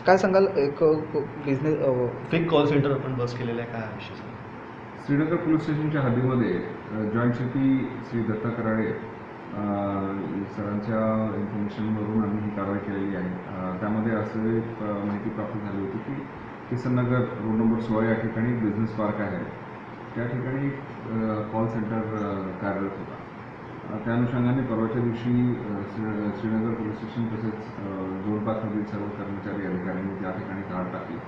काय सांगाल एक बिझनेस फेक कॉल सेंटर आपण बस केलेलं आहे, काय हा विषय सर? श्रीनगर पोलीस स्टेशनच्या हद्दीमध्ये जॉईंट सिटी श्री दत्ता कराडे सरांच्या इन्फॉर्मेशनवरून आम्ही ही कारवाई केलेली आहे। त्यामध्ये असं एक माहिती प्राप्त झाली होती की किसननगर रोड नंबर 16 या ठिकाणी बिझनेस पार्क आहे, त्या ठिकाणी कॉल सेंटर कार्यरत होता। त्या अनुषंगाने परवाच्या दिवशी श्रीनगर पोलीस स्टेशन तसेच झोन 5मधील सर्व कर्मचारी अधिकाऱ्यांनी त्या ठिकाणी धाड टाकली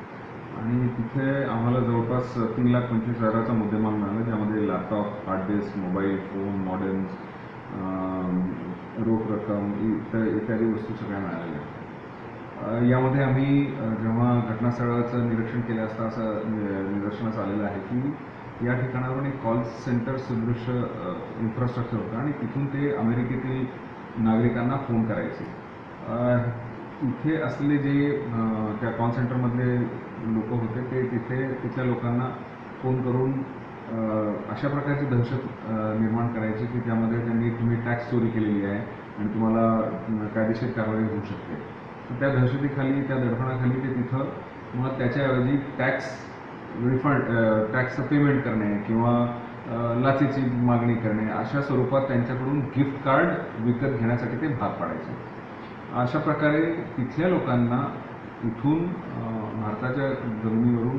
आणि तिथे आम्हाला जवळपास 3,25,000चा मुद्देमाल मिळाला, ज्यामध्ये laptop, hard disk, mobile phone, modems, रोख रक्कम इत्यादी वस्तू सगळ्या मिळालेल्या। यामध्ये आम्ही जेव्हा घटनास्थळाचं निरीक्षण केलं असता असं निदर्शनास आलेलं आहे की या ठिकाणावरून एक कॉल सेंटर सदृश इन्फ्रास्ट्रक्चर होतं आणि तिथून ते अमेरिकेतील नागरिकांना फोन करायचे। इथे असलेले जे त्या कॉल सेंटरमधले लोक होते ते तिथल्या लोकांना फोन करून अशा प्रकारची दहशत निर्माण करायची की त्यामध्ये तुम्ही टॅक्स चोरी केलेली आहे आणि तुम्हाला कायदेशीर कारवाई होऊ शकते। त्या दहशतीखाली, त्या दडपणाखाली ते तिथं मग त्याच्याऐवजी टॅक्स रिफंड, टॅक्सचं पेमेंट करणे किंवा लाचेची मागणी करणे अशा स्वरूपात त्यांच्याकडून गिफ्ट कार्ड विकत घेण्यासाठी ते भाग पाडायचे। अशा प्रकारे तिथल्या लोकांना इथून भारताच्या जमिनीवरून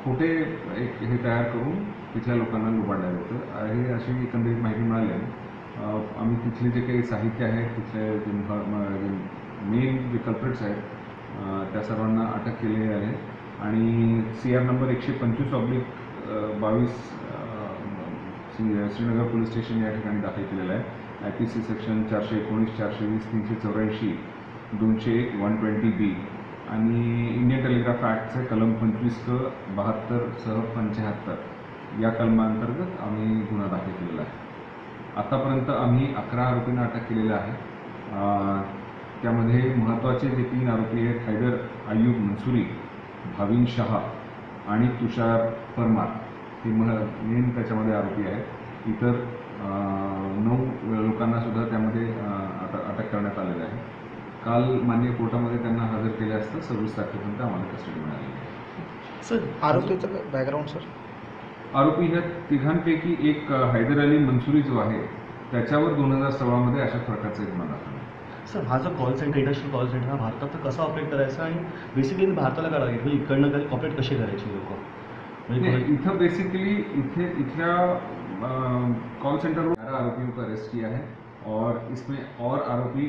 खोटे एक हे तयार करून तिथल्या लोकांना लुबाडलं होतं। हे अशी एकंदरीत माहिती मिळाली आहे। आम्ही तिथले जे काही साहित्य आहे, तिथले जे मेन जे कल्प्रिट्स आहेत त्या सर्वांना अटक केलेली आहे आणि CR number 125/22 Srinagar police station या ठिकाणी दाखल केलेला आहे। IPC सेक्शन 419, 420, 384, 201, 120B आणि इंडियन टेलिग्राफ ॲक्टचे कलम 25/72 सह 75 या कलमांतर्गत आम्ही गुन्हा दाखल केलेला आहे। आतापर्यंत आम्ही 11 आरोपींना अटक केलेलं आहे। त्यामध्ये महत्त्वाचे जे 3 आरोपी आहेत, हैदर अय्यूब मंसुरी, भाविन शहा आणि तुषार परमार, हे मेन त्याच्यामध्ये आरोपी आहेत। इतर 9 लोकांना सुद्धा त्यामध्ये अटक करण्यात आलेलं आहे। काल माननीय कोर्टामध्ये त्यांना हजर केले असता 26 तारखेपर्यंत आम्हाला कस्टडी मिळाली आहे। सर आरोपीचं बॅकग्राऊंड सर? आरोपी ह्या तिघांपैकी एक हैदर अली मंसुरी जो आहे त्याच्यावर 2016 अशा प्रकारचा एक गुन्हा दाखल आहे। सर हा जो call centre, international call centre हा भारतात तर कसा ऑपरेट करायचा आणि बेसिकली भारताला काय लागेल म्हणजे इकडनं काही ऑपरेट कसे करायचे लोक? म्हणजे इथं बेसिकली इथल्या कॉल सेंटर 11 आरोपियों को अरेस्ट किया है और इसमें और आरोपी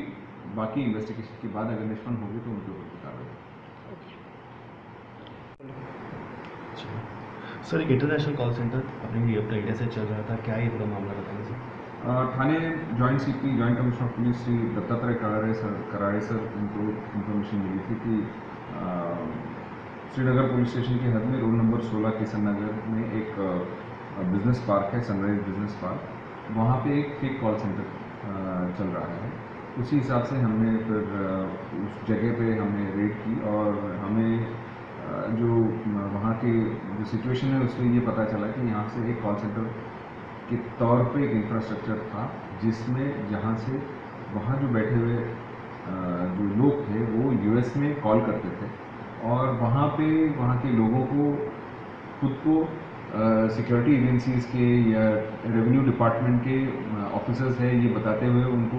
बाकी इन्वेस्टिगेशन के बाद अगर निष्पन्न होगी तो उनके ऊपर कार्रवाई। सर एक इंटरनेशनल कॉल सेंटर अपने अपना इंडिया से चल रहा था, क्या ये पूरा मामला बताएंगे sir? Thane joint CP joint commissioner of police Shri Dattatreya Karade sir उनको इन्फॉर्मेशन मिली थी कि श्रीनगर पुलिस स्टेशन की हद में रोड नंबर 16 किसननगर में एक बिज़नेस पार्क है, सनराइज बिज़नेस पार्क, वहाँ पे एक फेक कॉल सेंटर चल रहा है। उसी हिसाब से हमने फिर उस जगह पे हमने रेड की और हमें जो वहाँ की जो सिचुएशन है उसमें ये पता चला कि यहाँ से एक कॉल सेंटर के तौर पे एक इंफ्रास्ट्रक्चर था, जिसमें जहाँ से वहाँ जो बैठे हुए जो लोग थे वो US में कॉल करते थे और वहाँ पे वहाँ के लोगों को खुद को सिक्योरिटी एजेंसीज़ के या रेवेन्यू डिपार्टमेंट के ऑफिसर्स हैं ये बताते हुए उनको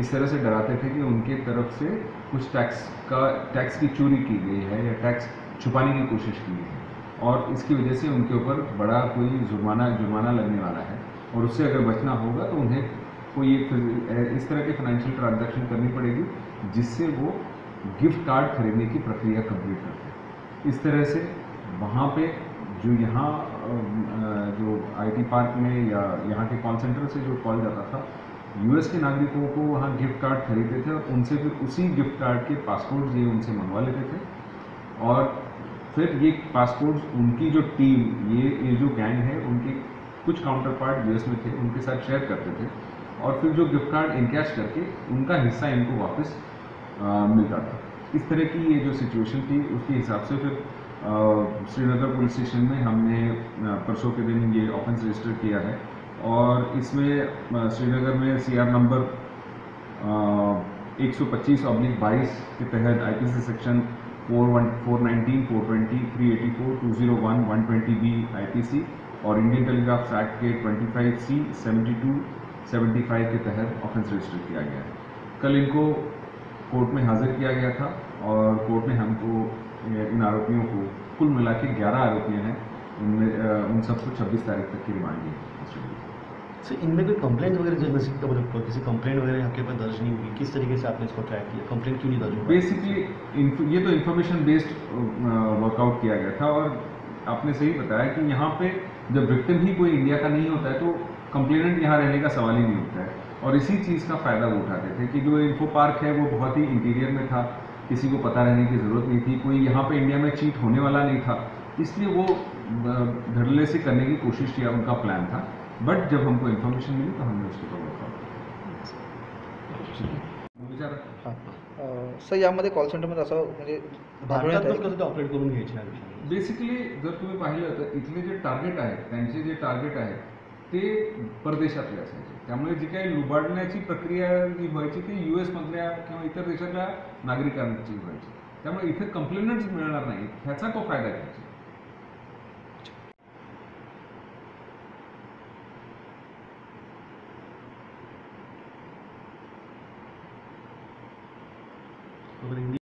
इस तरह से डराते थे कि उनके तरफ से कुछ टैक्स की चोरी की गई है या टैक्स छुपाने की कोशिश की गई है और इसकी वजह से उनके ऊपर बड़ा कोई जुर्माना लगने वाला है और उससे अगर बचना होगा तो उन्हें कोई इस तरह के फाइनेंशियल ट्रांजैक्शन करनी पड़ेगी जिससे वो गिफ्ट कार्ड खरीदने की प्रक्रिया कंप्लीट करते हैं। इस तरह से वहाँ पे जो यहाँ जो IT पार्क में या यहाँ के कॉल सेंटर से जो कॉल जाता था, US के नागरिकों को वहाँ गिफ्ट कार्ड खरीदते थे और उनसे फिर उसी गिफ्ट कार्ड के पासपोर्ट ये उनसे मंगवा लेते थे और फिर ये पासपोर्ट उनकी जो टीम ये जो गैंग है उनके कुछ काउंटर पार्ट US में थे उनके साथ शेयर करते थे और फिर जो गिफ्ट कार्ड इनकैश करके उनका हिस्सा इनको वापस मिलता था। इस तरह की ये जो सिचुएशन थी उसके हिसाब से फिर श्रीनगर पुलिस स्टेशन में हमने परसों के दिन ये ऑफेंस रजिस्टर किया है और इसमें श्रीनगर में CR नंबर 125/22 इसके तहत आईपीसी सेक्शन 419, 420, 384, 201, 120B आईपीसी और इंडियन टेलीग्राफ एक्ट के 25C, 72, 75 के तहत ऑफेंस रजिस्टर किया गया है। कल इनको कोर्ट में हाजिर किया गया था और कोर्ट ने हमको इन आरोपियों को कुल मिला के 11 आरोपियां हैं, उनमें उन सबको 26 तारीख तक की रिमांड दी है। सर इनमें कोई कंप्लेंट वगैरह जैसे मतलब किसी कंप्लेंट वगैरह आपके पास दर्ज नहीं हुई, किस तरीके से आपने इसको ट्रैक किया, कंप्लेंट क्यों नहीं दर्ज हुआ? बेसिकली ये तो इन्फॉर्मेशन बेस्ड वर्कआउट किया गया था और आपने सही बताया कि यहाँ पे जब विक्टिम ही कोई इंडिया का नहीं होता है तो कंप्लेनेंट यहाँ रहने का सवाल ही नहीं होता है और इसी चीज़ का फ़ायदा वो उठाते थे कि जो इन्फो पार्क है वो बहुत ही इंटीरियर में था, किसी को पता रहने की ज़रूरत नहीं थी, कोई यहाँ पे इंडिया में चीट होने वाला नहीं था, इसलिए वो धड़ल्ले से करने की कोशिश किया, उनका प्लान था। बट जब हमको इन्फॉर्मेशन मिली तो हमने उसके ऊपर वर्कआउट किया। हां सर यामध्ये कॉल सेंटरमध्ये असं म्हणजे दाखवण्यात भारतातच आहे कसं ते ऑपरेट करून घ्यायचे ह्या विषयामध्ये? बेसिकली जर तुम्ही पाहिलं तर इथले जे टार्गेट आहेत, त्यांचे जे टार्गेट आहेत ते परदेशातले असायचे, त्यामुळे जी काही लुबाडण्याची प्रक्रिया जी व्हायची ती US मधल्या किंवा इतर देशातल्या नागरिकांची व्हायची, त्यामुळे इथे कंप्लेंट्स मिळणार नाही ह्याचा तो फायदा घ्यायचा. वगैरे